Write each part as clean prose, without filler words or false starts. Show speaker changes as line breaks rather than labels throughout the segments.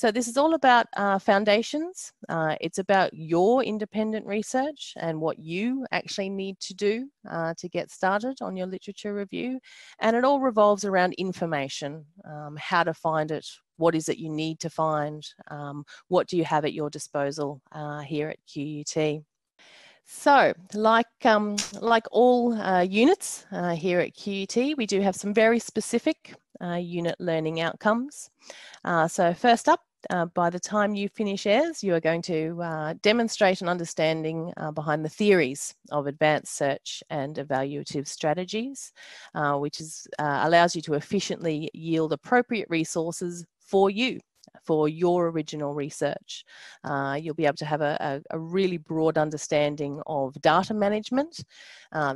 So this is all about foundations. It's about your independent research and what you actually need to do to get started on your literature review. And it all revolves around information, how to find it, what is it you need to find, what do you have at your disposal here at QUT. So, like all units here at QUT, we do have some very specific unit learning outcomes. So first up, by the time you finish AIRS, you are going to demonstrate an understanding behind the theories of advanced search and evaluative strategies, which allows you to efficiently yield appropriate resources for you, for your original research. You'll be able to have a really broad understanding of data management.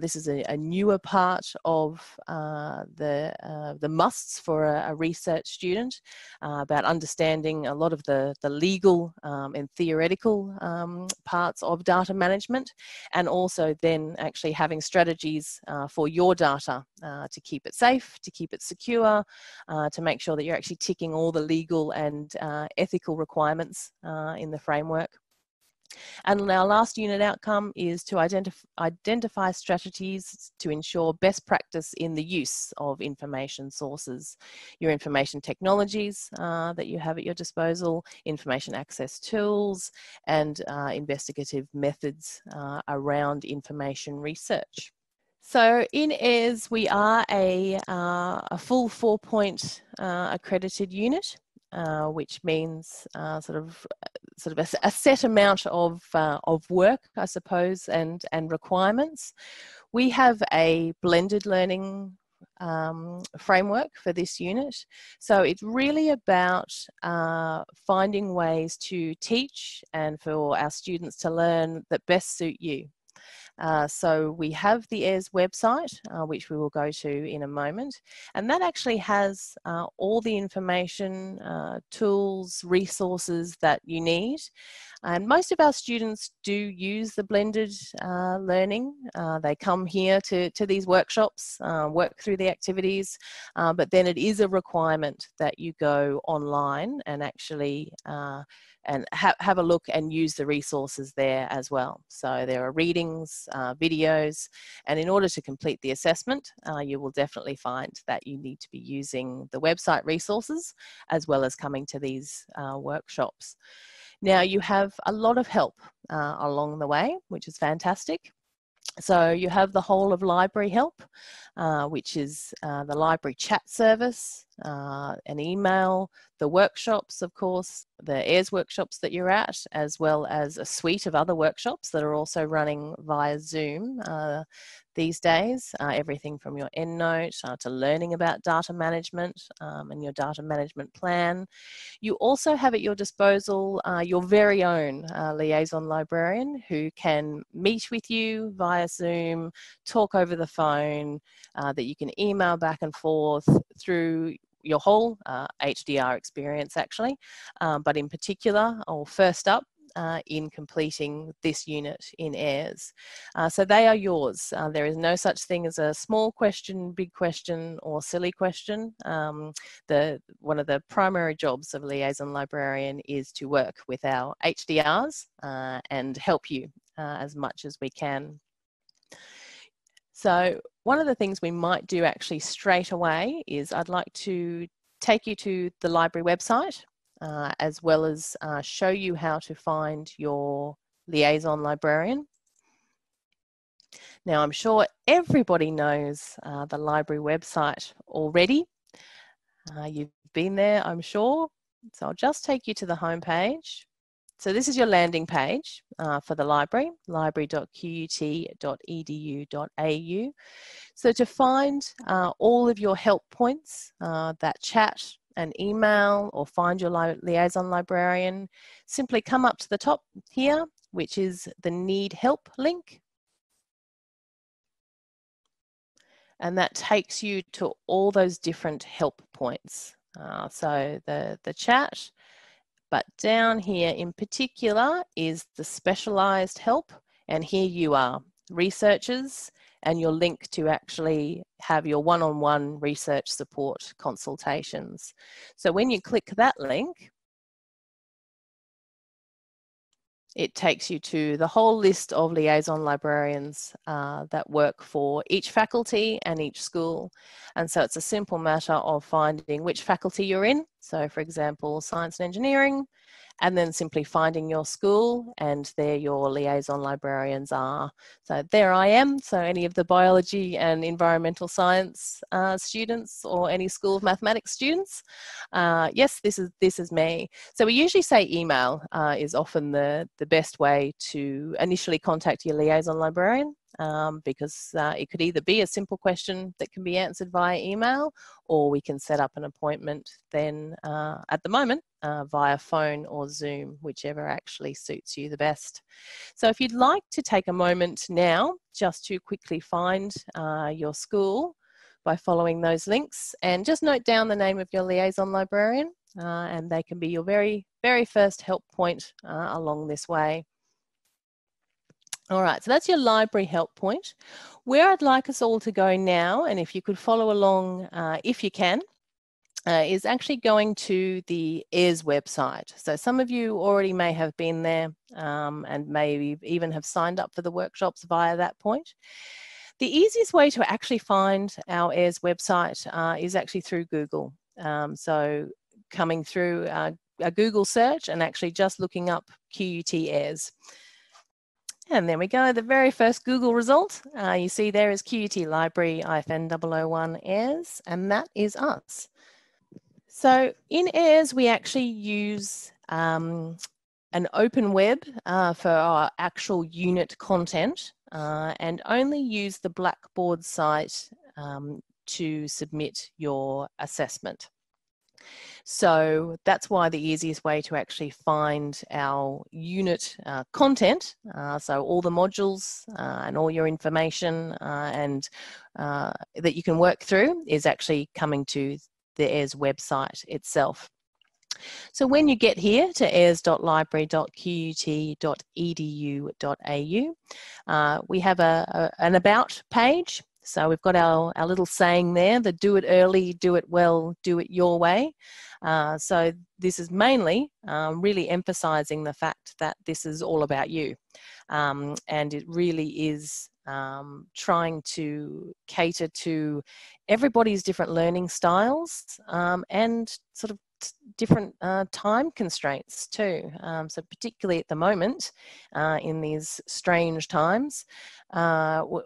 This is a newer part of the musts for a research student, about understanding a lot of the legal and theoretical parts of data management, and also then actually having strategies for your data to keep it safe, to keep it secure, to make sure that you're actually ticking all the legal and ethical requirements in the framework. And our last unit outcome is to identify strategies to ensure best practice in the use of information sources, your information technologies that you have at your disposal, information access tools, and investigative methods around information research. So in AIRS, we are a full 4-point accredited unit, which means sort of a set amount of work, I suppose, and requirements. We have a blended learning framework for this unit. So it's really about finding ways to teach and for our students to learn that best suit you. So we have the AIRS website, which we will go to in a moment, and that actually has all the information, tools, resources that you need. And most of our students do use the blended learning. They come here to these workshops, work through the activities, but then it is a requirement that you go online and actually have a look and use the resources there as well. So there are readings, videos, and in order to complete the assessment, you will definitely find that you need to be using the website resources as well as coming to these workshops. Now you have a lot of help along the way, which is fantastic. So you have the whole of library help, which is the library chat service, an email, the workshops, of course, the AIRS workshops that you're at, as well as a suite of other workshops that are also running via Zoom these days. Everything from your EndNote to learning about data management and your data management plan. You also have at your disposal your very own liaison librarian who can meet with you via Zoom, talk over the phone, that you can email back and forth through your whole HDR experience actually, but in particular, or first up, in completing this unit in AIRS. So they are yours. There is no such thing as a small question, big question, or silly question. One of the primary jobs of a liaison librarian is to work with our HDRs and help you as much as we can. So one of the things we might do actually straight away is I'd like to take you to the library website as well as show you how to find your liaison librarian. Now I'm sure everybody knows the library website already. You've been there, I'm sure. So I'll just take you to the home page. So this is your landing page for the library, library.qut.edu.au. So to find all of your help points, that chat, an email, or find your liaison librarian, simply come up to the top here, which is the Need Help link. And that takes you to all those different help points. So the chat, but down here in particular is the specialised help, and here you are, researchers, and your link to actually have your one-on-one research support consultations. So when you click that link, it takes you to the whole list of liaison librarians that work for each faculty and each school. And so it's a simple matter of finding which faculty you're in. So for example, science and engineering, and then simply finding your school, and there your liaison librarians are. So there I am. So any of the biology and environmental science students, or any School of Mathematics students, yes, this is me. So we usually say email is often the best way to initially contact your liaison librarian. Because it could either be a simple question that can be answered via email, or we can set up an appointment then at the moment via phone or Zoom, whichever actually suits you the best. So if you'd like to take a moment now just to quickly find your school by following those links, and just note down the name of your liaison librarian, and they can be your very first help point along this way. All right, so that's your library help point. Where I'd like us all to go now, and if you could follow along if you can, is actually going to the AIRS website. So some of you already may have been there and maybe even have signed up for the workshops via that point. The easiest way to actually find our AIRS website is actually through Google. So coming through a Google search and actually just looking up QUT AIRS. And there we go, the very first Google result you see there is QUT Library IFN001 AIRS, and that is us. So in AIRS, we actually use an open web for our actual unit content and only use the Blackboard site to submit your assessment. So that's why the easiest way to actually find our unit content, so all the modules and all your information and that you can work through, is actually coming to the AIRS website itself. So when you get here to airs.library.qut.edu.au, we have an about page. So we've got our little saying there, the do it early, do it well, do it your way. So this is mainly really emphasizing the fact that this is all about you. And it really is trying to cater to everybody's different learning styles and sort of different time constraints too. So particularly at the moment, in these strange times,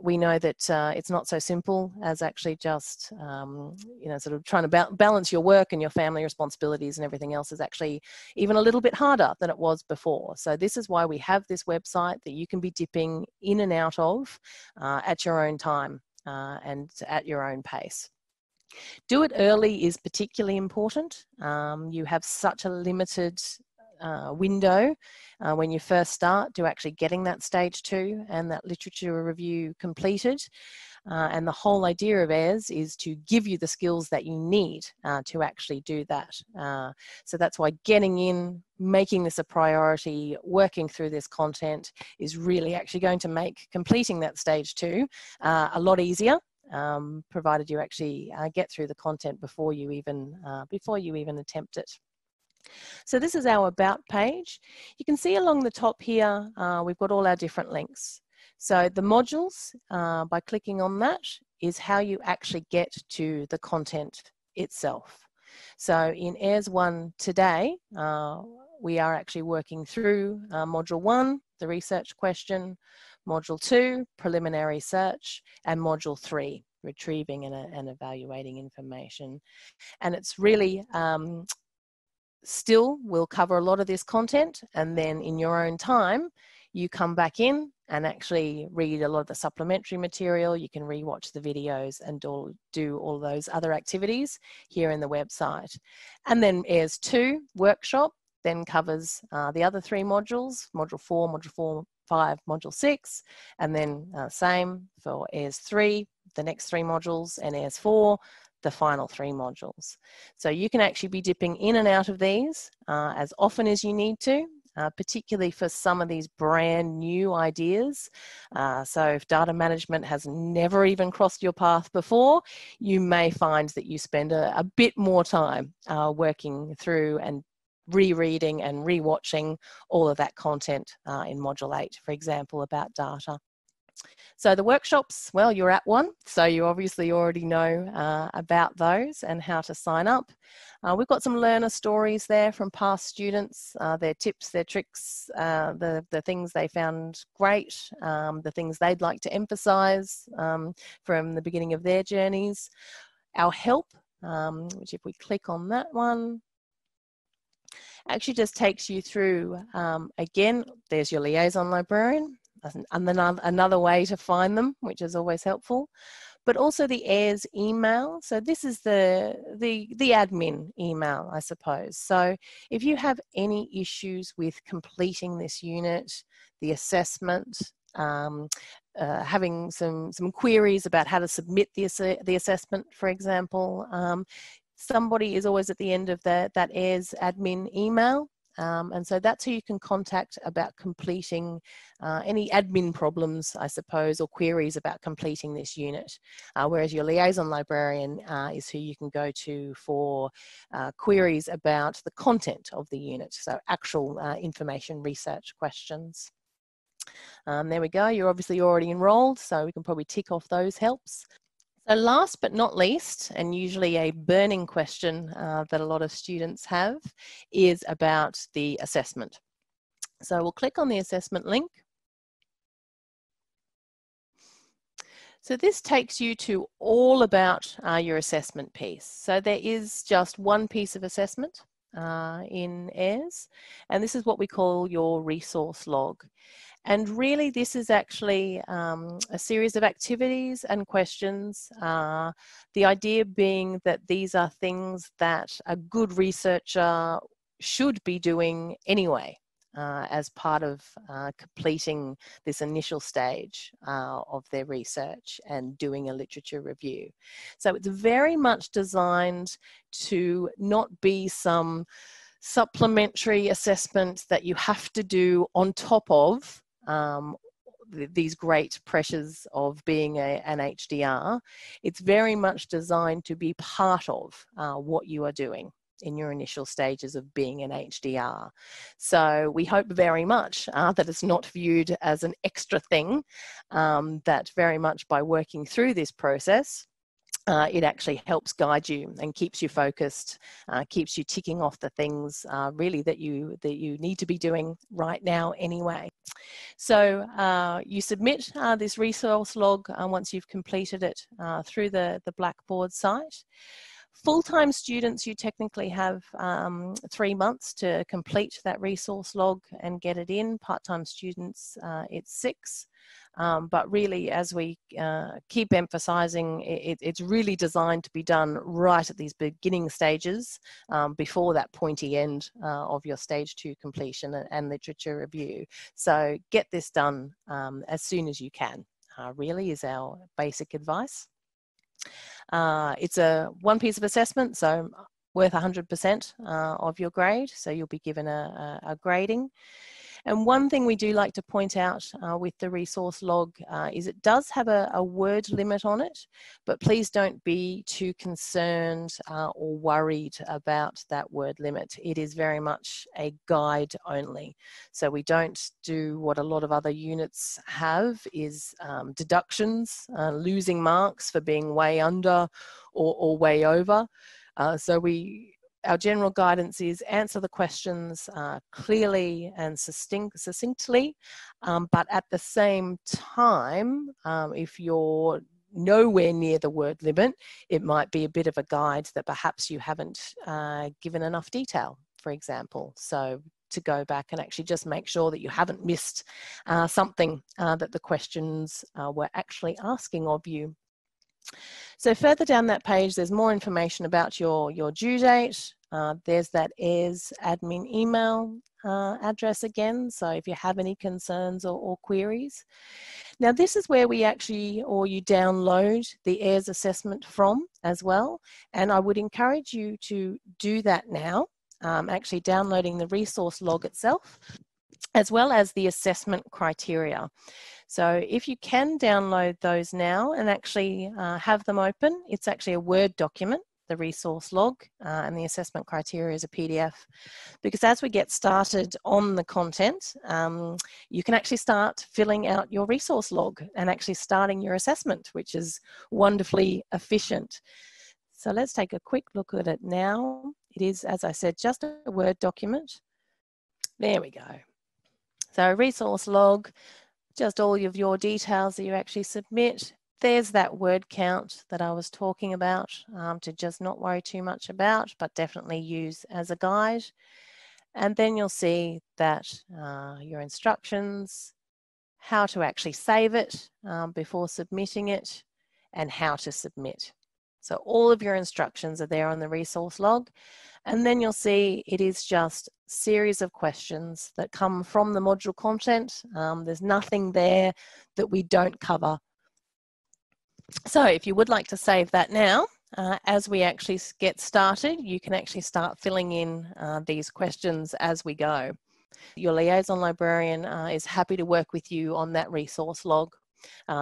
we know that it's not so simple as actually just, you know, sort of trying to balance your work and your family responsibilities and everything else is actually even a little bit harder than it was before. So this is why we have this website that you can be dipping in and out of at your own time and at your own pace. Do it early is particularly important. You have such a limited window when you first start to actually getting that stage 2 and that literature review completed. And the whole idea of AIRS is to give you the skills that you need to actually do that. So that's why getting in, making this a priority, working through this content is really actually going to make completing that stage 2 a lot easier. Provided you actually get through the content before you even attempt it. So this is our about page. You can see along the top here, we've got all our different links. So the modules, by clicking on that, is how you actually get to the content itself. So in AIRS 1 today, we are actually working through Module 1, the research question, Module 2, preliminary search, and Module 3, retrieving and evaluating information. And it's really still, we'll cover a lot of this content, and then in your own time, you come back in and actually read a lot of the supplementary material. You can rewatch the videos and do all those other activities here in the website. And then AIRS 2 workshop then covers the other 3 modules, Module 4, Module 5, Module 6, and then same for AIRS 3, the next 3 modules, and AIRS 4, the final 3 modules. So you can actually be dipping in and out of these as often as you need to, particularly for some of these brand new ideas. So if data management has never even crossed your path before, you may find that you spend a bit more time working through and rereading and rewatching all of that content in Module 8, for example, about data. So the workshops, well, you're at one, so you obviously already know about those and how to sign up. We've got some learner stories there from past students, their tips, their tricks, the things they found great, the things they'd like to emphasise from the beginning of their journeys. Our help, which if we click on that one, actually just takes you through, again, there's your liaison librarian, another way to find them, which is always helpful, but also the AIRS email. So this is the admin email, I suppose. So if you have any issues with completing this unit, the assessment, having some queries about how to submit the assessment, for example, somebody is always at the end of that AIRS admin email. And so that's who you can contact about completing any admin problems, I suppose, or queries about completing this unit. Whereas your liaison librarian is who you can go to for queries about the content of the unit, so actual information research questions. There we go, you're obviously already enrolled, so we can probably tick off those helps. So last but not least, and usually a burning question that a lot of students have, is about the assessment. So we'll click on the assessment link. So this takes you to all about your assessment piece. So there is just one piece of assessment in AIRS, and this is what we call your resource log. And really, this is actually a series of activities and questions. The idea being that these are things that a good researcher should be doing anyway as part of completing this initial stage of their research and doing a literature review. So it's very much designed to not be some supplementary assessment that you have to do on top of these great pressures of being an HDR. It's very much designed to be part of what you are doing in your initial stages of being an HDR. So we hope very much that it's not viewed as an extra thing, that very much by working through this process, it actually helps guide you and keeps you focused, keeps you ticking off the things really that you need to be doing right now anyway. So you submit this resource log once you've completed it through the Blackboard site. Full-time students, you technically have 3 months to complete that resource log and get it in. Part-time students, it's 6. But really, as we keep emphasising, it's really designed to be done right at these beginning stages before that pointy end of your stage 2 completion and literature review. So get this done as soon as you can, really is our basic advice. It's a one piece of assessment, so worth 100% of your grade, so you'll be given a grading. And one thing we do like to point out with the resource log is it does have a word limit on it, but please don't be too concerned or worried about that word limit. It is very much a guide only. So we don't do what a lot of other units have, is deductions, losing marks for being way under or way over. Our general guidance is answer the questions clearly and succinctly, but at the same time, if you're nowhere near the word limit, it might be a bit of a guide that perhaps you haven't given enough detail, for example. So to go back and actually just make sure that you haven't missed something that the questions were actually asking of you. So further down that page, there's more information about your due date. There's that AIRS admin email address again, so if you have any concerns or queries. Now this is where we actually, or you download the AIRS assessment from as well, and I would encourage you to do that now, actually downloading the resource log itself, as well as the assessment criteria. So if you can download those now and actually have them open, it's actually a Word document. the resource log and the assessment criteria as a PDF, because as we get started on the content, you can actually start filling out your resource log and actually starting your assessment, which is wonderfully efficient. So let's take a quick look at it now. It is, as I said, just a Word document. There we go. So a resource log, just all of your details that you actually submit. There's that word count that I was talking about, to just not worry too much about, but definitely use as a guide. And then you'll see that your instructions, how to actually save it before submitting it, and how to submit. So all of your instructions are there on the resource log. And then you'll see it is just a series of questions that come from the module content. There's nothing there that we don't cover. So if you would like to save that now, as we actually get started, you can actually start filling in these questions as we go. Your liaison librarian is happy to work with you on that resource log.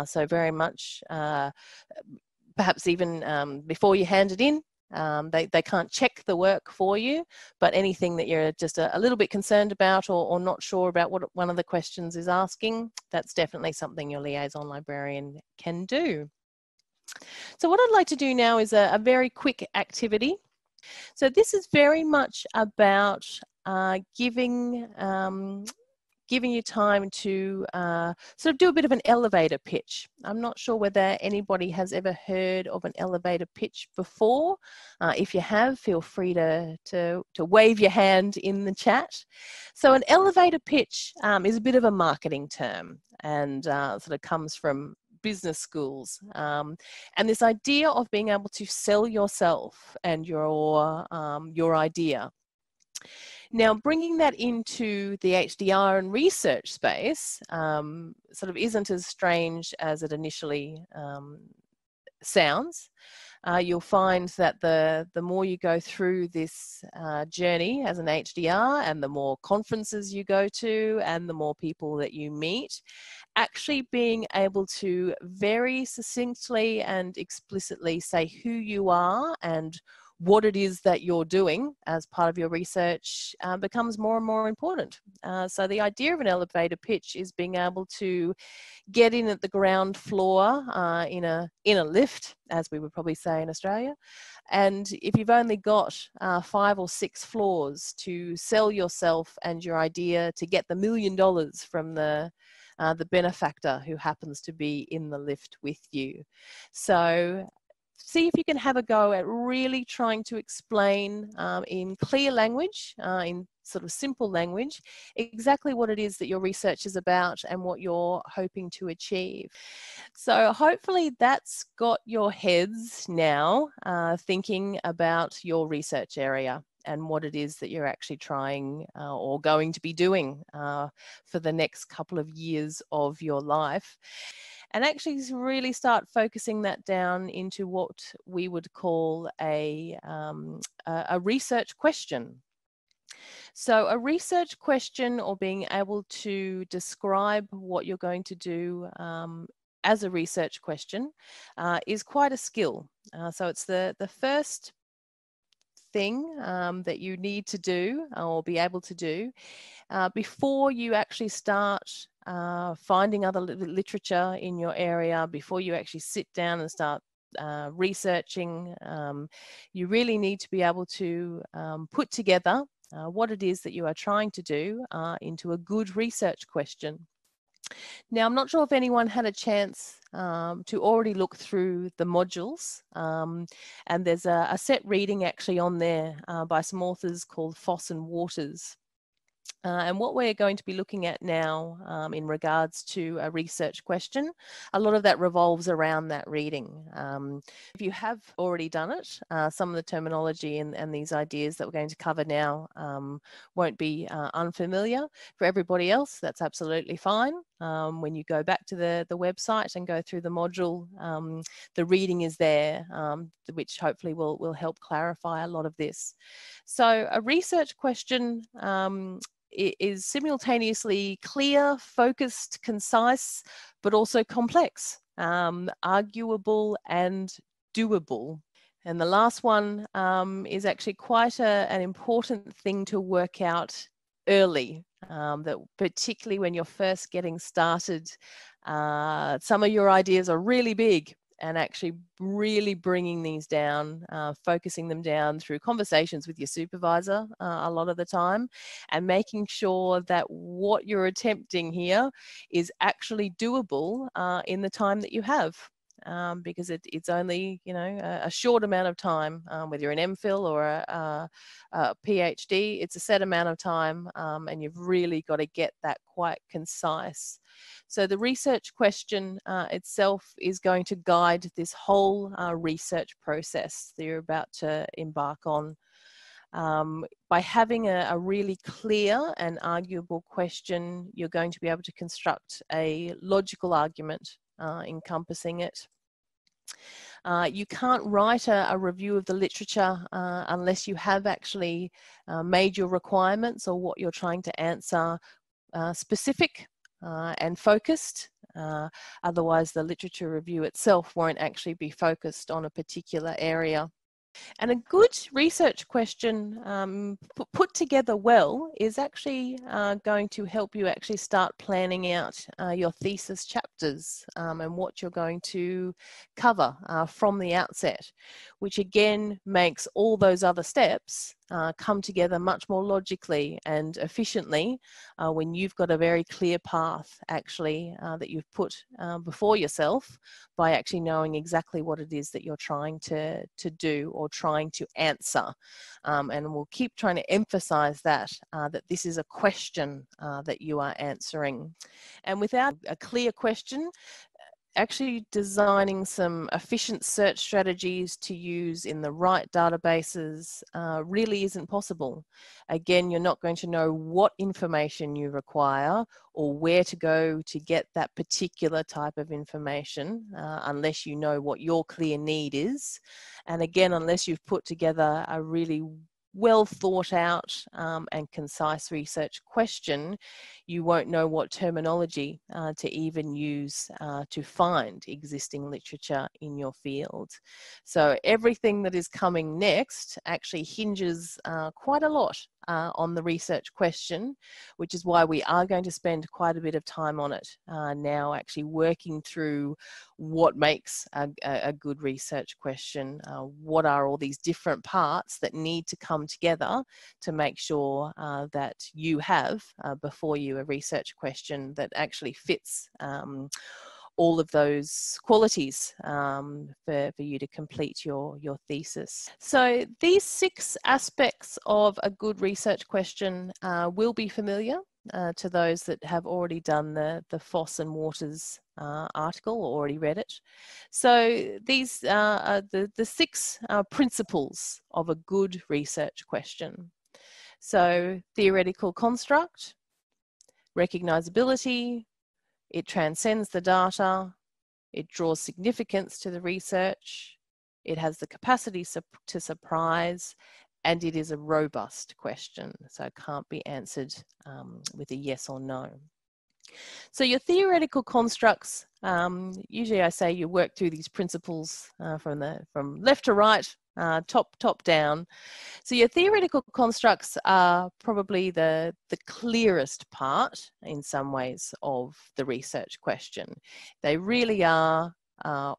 So very much, perhaps even before you hand it in, they can't check the work for you, but anything that you're just a little bit concerned about or not sure about what one of the questions is asking, that's definitely something your liaison librarian can do. So what I'd like to do now is a very quick activity. So this is very much about giving you time to sort of do a bit of an elevator pitch. I'm not sure whether anybody has ever heard of an elevator pitch before. If you have, feel free to wave your hand in the chat. So an elevator pitch is a bit of a marketing term and sort of comes from business schools, and this idea of being able to sell yourself and your idea. Now, bringing that into the HDR and research space sort of isn't as strange as it initially sounds. You'll find that the more you go through this journey as an HDR and the more conferences you go to and the more people that you meet, actually being able to very succinctly and explicitly say who you are and what it is that you're doing as part of your research becomes more and more important. So the idea of an elevator pitch is being able to get in at the ground floor in a lift, as we would probably say in Australia. And if you've only got 5 or 6 floors to sell yourself and your idea to get the $1 million from the benefactor who happens to be in the lift with you. So see if you can have a go at really trying to explain in clear language, in sort of simple language, exactly what it is that your research is about and what you're hoping to achieve. So hopefully that's got your heads now thinking about your research area and what it is that you're actually trying or going to be doing for the next couple of years of your life. And actually really start focusing that down into what we would call a research question. So a research question, or being able to describe what you're going to do as a research question, is quite a skill. So it's the first thing that you need to do or be able to do before you actually start finding other literature in your area, before you actually sit down and start researching. You really need to be able to put together what it is that you are trying to do into a good research question. Now, I'm not sure if anyone had a chance to already look through the modules, and there's a set reading actually on there by some authors called Foss and Waters. And what we're going to be looking at now in regards to a research question, a lot of that revolves around that reading. If you have already done it, some of the terminology and these ideas that we're going to cover now won't be unfamiliar. For everybody else, that's absolutely fine. When you go back to the website and go through the module, the reading is there, which hopefully will help clarify a lot of this. So a research question is simultaneously clear, focused, concise, but also complex, arguable and doable. And the last one is actually quite an important thing to work out early, that particularly when you're first getting started, some of your ideas are really big, and actually really bringing these down, focusing them down through conversations with your supervisor a lot of the time, and making sure that what you're attempting here is actually doable in the time that you have. Because it's only, you know, a short amount of time, whether you're an MPhil or a PhD, it's a set amount of time, and you've really got to get that quite concise. So the research question itself is going to guide this whole research process that you're about to embark on. By having a really clear and arguable question, you're going to be able to construct a logical argument encompassing it. You can't write a review of the literature unless you have actually made your requirements or what you're trying to answer specific and focused. Otherwise, the literature review itself won't actually be focused on a particular area. And a good research question put together well is actually going to help you actually start planning out your thesis chapters and what you're going to cover from the outset, which again makes all those other steps come together much more logically and efficiently when you've got a very clear path actually that you've put before yourself, by actually knowing exactly what it is that you're trying to do or trying to answer. And we'll keep trying to emphasize that, that this is a question that you are answering. And without a clear question, actually designing some efficient search strategies to use in the right databases really isn't possible. Again, you're not going to know what information you require or where to go to get that particular type of information unless you know what your clear need is. And again, unless you've put together a really well thought out and concise research question, you won't know what terminology to even use to find existing literature in your field. So everything that is coming next actually hinges quite a lot on the research question, which is why we are going to spend quite a bit of time on it now, actually working through what makes a good research question, what are all these different parts that need to come together to make sure that you have before you a research question that actually fits all of those qualities for you to complete your thesis. So these 6 aspects of a good research question will be familiar to those that have already done the Foss and Waters article or already read it. So these are the 6 principles of a good research question. So theoretical construct, recognizability, it transcends the data, it draws significance to the research, it has the capacity to surprise, and it is a robust question, so it can't be answered with a yes or no. So your theoretical constructs, usually I say you work through these principles from left to right, top down. So your theoretical constructs are probably the clearest part in some ways of the research question. They really are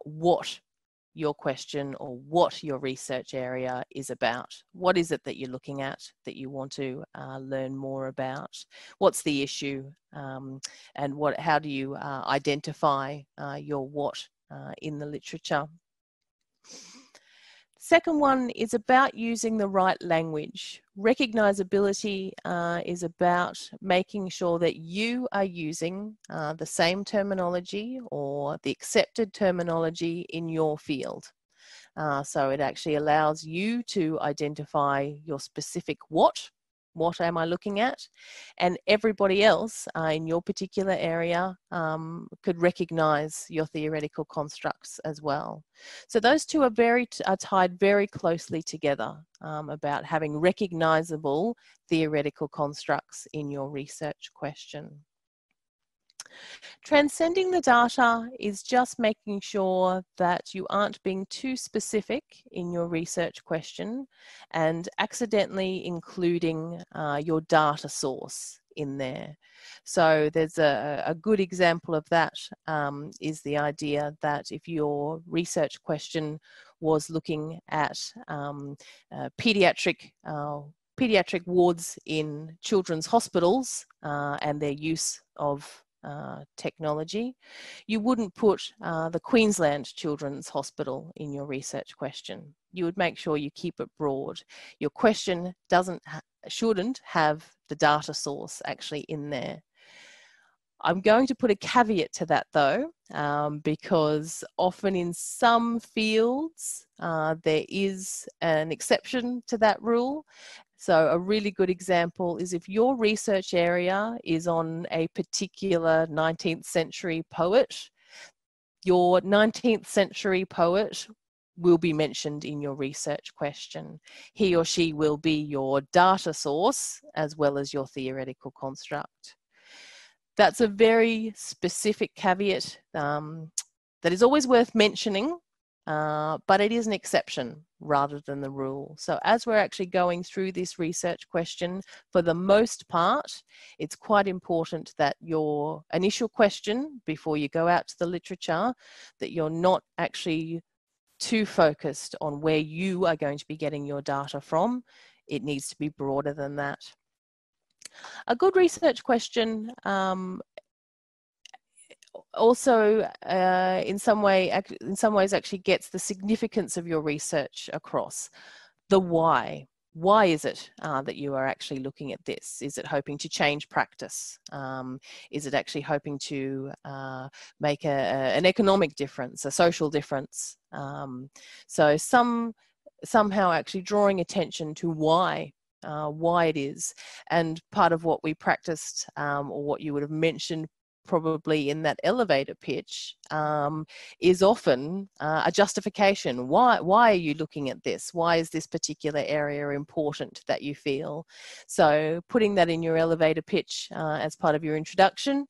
what your question or what your research area is about. What is it that you're looking at that you want to learn more about? What's the issue? And how do you identify your what in the literature? Second one is about using the right language. Recognizability is about making sure that you are using the same terminology or the accepted terminology in your field. So it actually allows you to identify your specific what am I looking at, and everybody else in your particular area could recognize your theoretical constructs as well. So those two are tied very closely together about having recognizable theoretical constructs in your research question. Transcending the data is just making sure that you aren't being too specific in your research question and accidentally including your data source in there. So there's a good example of that is the idea that if your research question was looking at pediatric wards in children's hospitals and their use of technology, you wouldn't put the Queensland Children's Hospital in your research question. You would make sure you keep it broad. Your question shouldn't have the data source actually in there. I'm going to put a caveat to that though, because often in some fields there is an exception to that rule. So a really good example is if your research area is on a particular 19th century poet, your 19th century poet will be mentioned in your research question. He or she will be your data source as well as your theoretical construct. That's a very specific caveat that is always worth mentioning, but it is an exception rather than the rule. So as we're actually going through this research question, for the most part, it's quite important that your initial question, before you go out to the literature, that you're not actually too focused on where you are going to be getting your data from. It needs to be broader than that. A good research question also in some ways actually gets the significance of your research across. The why. Why is it that you are actually looking at this? Is it hoping to change practice? Is it actually hoping to make an economic difference, a social difference? So somehow actually drawing attention to why it is. And part of what we practiced or what you would have mentioned probably in that elevator pitch is often a justification. Why are you looking at this? Why is this particular area important that you feel? So putting that in your elevator pitch as part of your introduction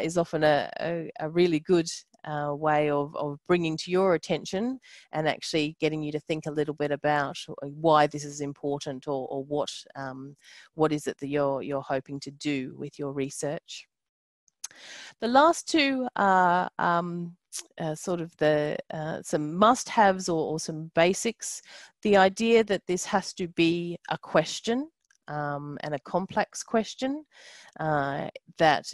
is often a really good way of bringing to your attention and actually getting you to think a little bit about why this is important or what is it that you're hoping to do with your research. The last two are sort of some must-haves or some basics. The idea that this has to be a question and a complex question that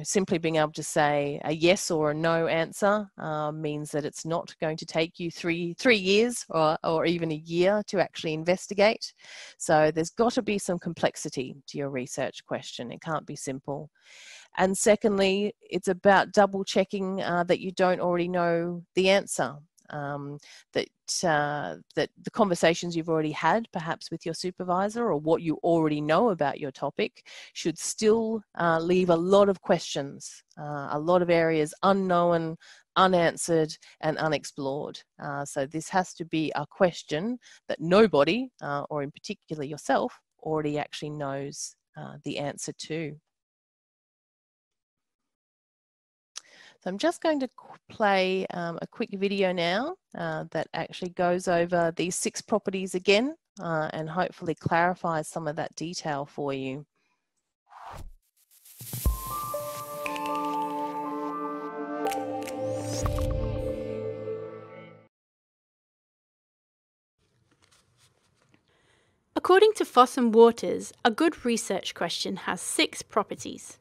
simply being able to say a yes or a no answer means that it's not going to take you three years or even a year to actually investigate. So there's got to be some complexity to your research question. It can't be simple. And secondly, it's about double checking that you don't already know the answer. That the conversations you've already had perhaps with your supervisor or what you already know about your topic should still leave a lot of questions, a lot of areas unknown, unanswered and unexplored. So this has to be a question that nobody, or in particular yourself, already actually knows the answer to. So I'm just going to play a quick video now that actually goes over these 6 properties again and hopefully clarifies some of that detail for you.
According to Foss and Waters, a good research question has 6 properties.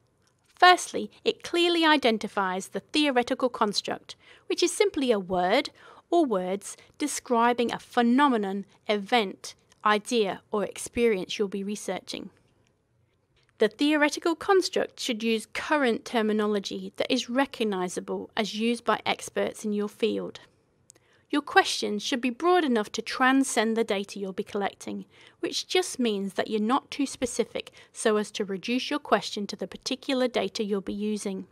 Firstly, it clearly identifies the theoretical construct, which is simply a word or words describing a phenomenon, event, idea, or experience you'll be researching. The theoretical construct should use current terminology that is recognisable as used by experts in your field. Your questions should be broad enough to transcend the data you'll be collecting, which just means that you're not too specific so as to reduce your question to the particular data you'll be using.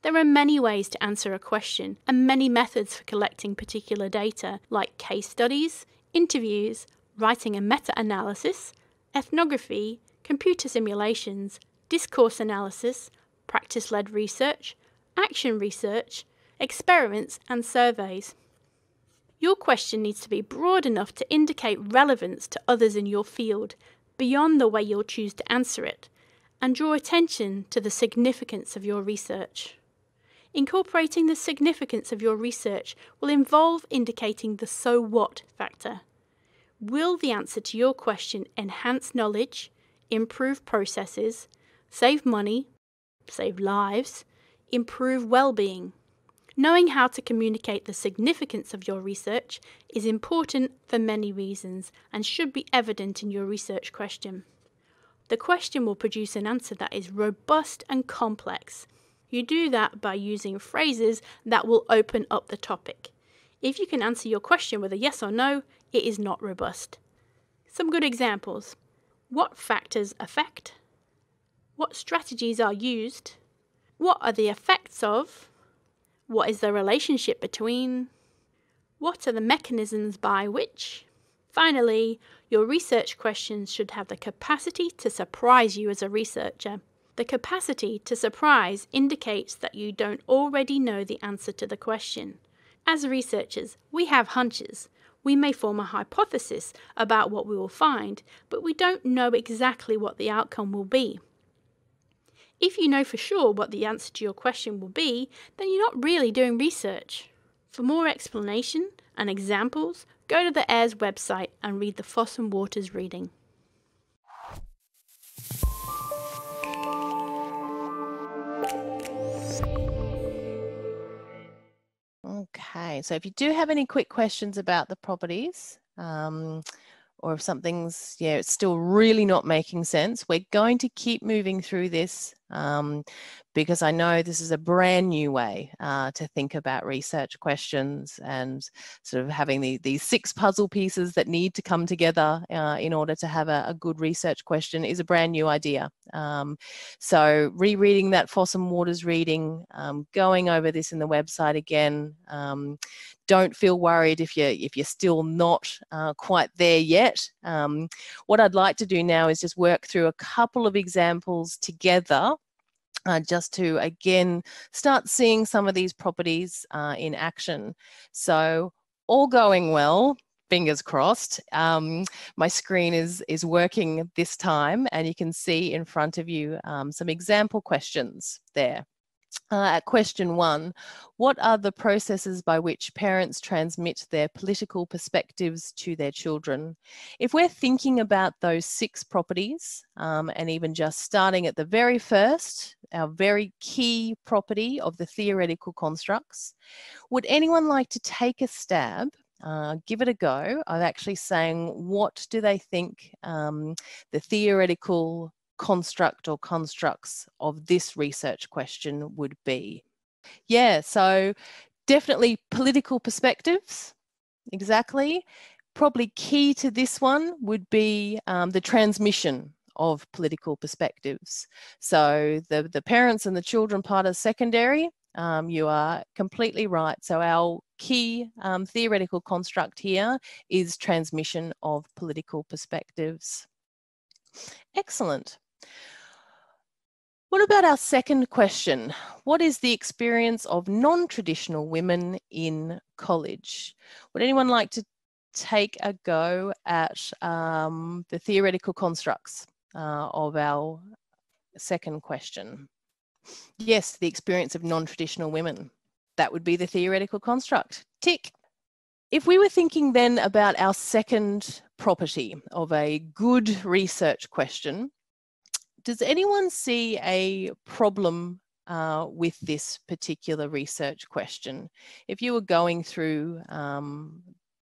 There are many ways to answer a question and many methods for collecting particular data, like case studies, interviews, writing a meta-analysis, ethnography, computer simulations, discourse analysis, practice-led research, action research, experiments and surveys. Your question needs to be broad enough to indicate relevance to others in your field, beyond the way you'll choose to answer it, and draw attention to the significance of your research. Incorporating the significance of your research will involve indicating the so what factor. Will the answer to your question enhance knowledge, improve processes, save money, save lives, improve well-being? Knowing how to communicate the significance of your research is important for many reasons and should be evident in your research question. The question will produce an answer that is robust and complex. You do that by using phrases that will open up the topic. If you can answer your question with a yes or no, it is not robust. Some good examples. What factors affect? What strategies are used? What are the effects of? What is the relationship between? What are the mechanisms by which? Finally, your research questions should have the capacity to surprise you as a researcher. The capacity to surprise indicates that you don't already know the answer to the question. As researchers, we have hunches. We may form a hypothesis about what we will find, but we don't know exactly what the outcome will be. If you know for sure what the answer to your question will be, then you're not really doing research. For more explanation and examples, go to the AIRS website and read the Fossum Waters reading.
Okay, so if you do have any quick questions about the properties, or if something's it's still really not making sense, we're going to keep moving through this because I know this is a brand new way to think about research questions, and sort of having these 6 puzzle pieces that need to come together in order to have a good research question is a brand new idea. So rereading that Fossum Waters reading, going over this in the website again. Don't feel worried if you're still not quite there yet. What I'd like to do now is just work through a couple of examples together, just to again start seeing some of these properties in action. So all going well, fingers crossed. My screen is working this time, and you can see in front of you some example questions there. At question 1, what are the processes by which parents transmit their political perspectives to their children? If we're thinking about those 6 properties, and even just starting at the very first, our very key property of the theoretical constructs, would anyone like to take a stab, give it a go, of actually saying what do they think the theoretical construct or constructs of this research question would be? Yeah, so definitely political perspectives, exactly. Probably key to this one would be the transmission of political perspectives. So the parents and the children part is secondary. You are completely right. So our key theoretical construct here is transmission of political perspectives. Excellent. What about our second question? What is the experience of non-traditional women in college? Would anyone like to take a go at the theoretical constructs of our second question? Yes, the experience of non-traditional women. That would be the theoretical construct. Tick. If we were thinking then about our second property of a good research question, does anyone see a problem with this particular research question? If you were going through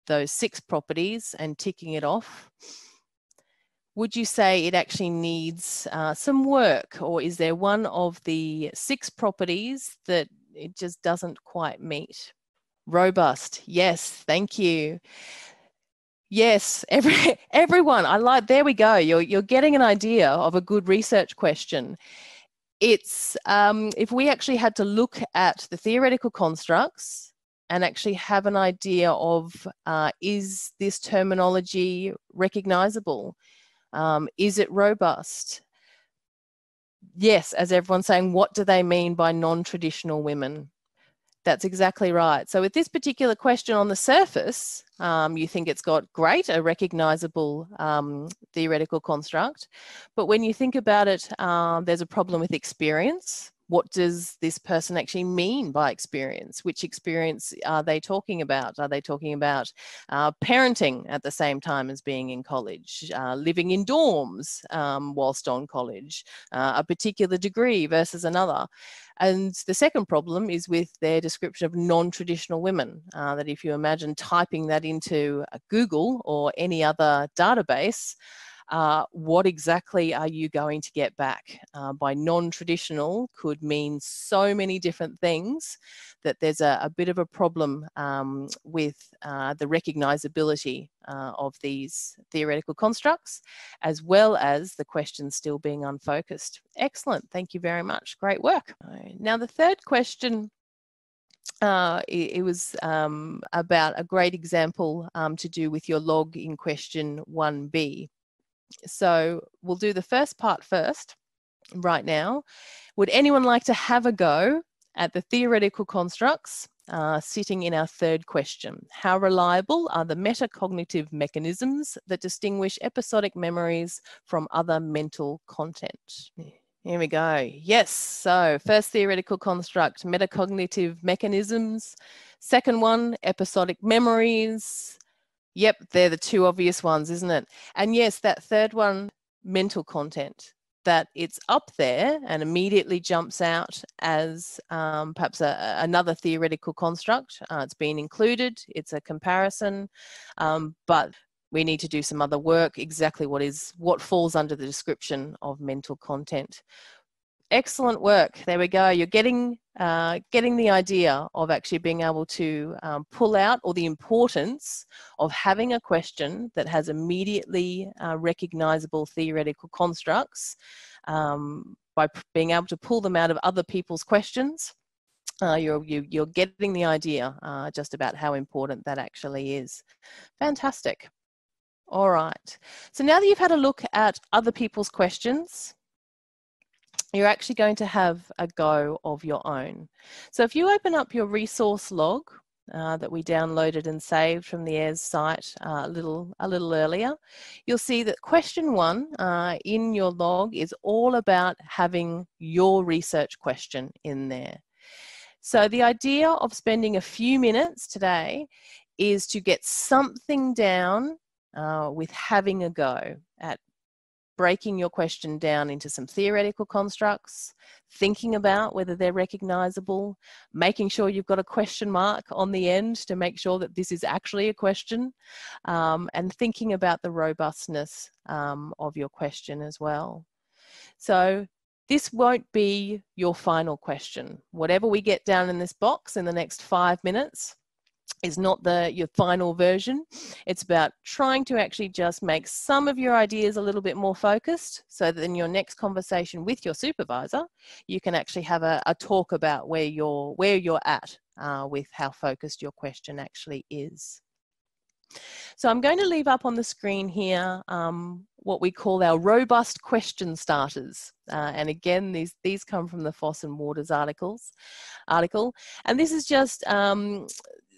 those 6 properties and ticking it off, would you say it actually needs some work, or is there one of the 6 properties that it just doesn't quite meet? Robust, yes, thank you. Yes, everyone, there we go. You're getting an idea of a good research question. It's, if we actually had to look at the theoretical constructs and actually have an idea of, is this terminology recognizable? Is it robust? yes, as everyone's saying, what do they mean by non-traditional women? That's exactly right. So with this particular question on the surface, you think it's got great, a recognisable theoretical construct. But when you think about it, there's a problem with experience. What does this person actually mean by experience? Which experience are they talking about? Are they talking about parenting at the same time as being in college, living in dorms whilst on college, a particular degree versus another? And the second problem is with their description of non-traditional women, that if you imagine typing that into Google or any other database, what exactly are you going to get back? By non-traditional could mean so many different things that there's a bit of a problem with the recognisability of these theoretical constructs, as well as the questions still being unfocused. Excellent, thank you very much, great work. Now the third question, it was about a great example to do with your log in question 1B. So we'll do the first part first right now. Would anyone like to have a go at the theoretical constructs sitting in our third question? How reliable are the metacognitive mechanisms that distinguish episodic memories from other mental content? Here we go. Yes, so first theoretical construct, metacognitive mechanisms. Second one, episodic memories. Yep, they're the two obvious ones, isn't it? And yes, that third one, mental content, that it's up there and immediately jumps out as perhaps another theoretical construct. It's been included, it's a comparison, but we need to do some other work, exactly what falls under the description of mental content. Excellent work. There we go. You're getting the idea of actually being able to pull out, or the importance of having a question that has immediately recognizable theoretical constructs by being able to pull them out of other people's questions. You're getting the idea just about how important that actually is. Fantastic. All right. So now that you've had a look at other people's questions, you're actually going to have a go of your own. So if you open up your resource log that we downloaded and saved from the AIRS site a little earlier, you'll see that question 1 in your log is all about having your research question in there. So the idea of spending a few minutes today is to get something down with having a go at breaking your question down into some theoretical constructs, thinking about whether they're recognizable, making sure you've got a question mark on the end to make sure that this is actually a question, and thinking about the robustness of your question as well. So this won't be your final question. Whatever we get down in this box in the next 5 minutes is not your final version. It's about trying to actually just make some of your ideas a little bit more focused, so that in your next conversation with your supervisor, you can actually have a talk about where you're at with how focused your question actually is. So I'm going to leave up on the screen here what we call our robust question starters. And again, these come from the Foss and Waters article. And this is just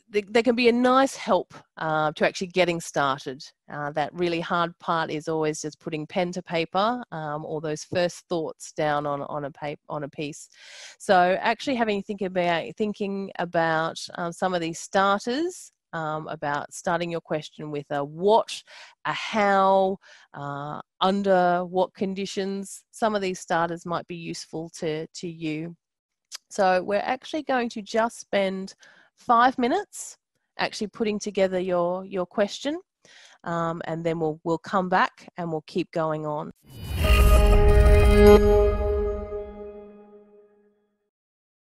they can be a nice help to actually getting started. That really hard part is always just putting pen to paper, or those first thoughts down on a piece. So actually thinking about some of these starters, about starting your question with a what, a how, under what conditions. Some of these starters might be useful to you. So we're actually going to just spend 5 minutes actually putting together your question, and then we'll come back and we'll keep going on.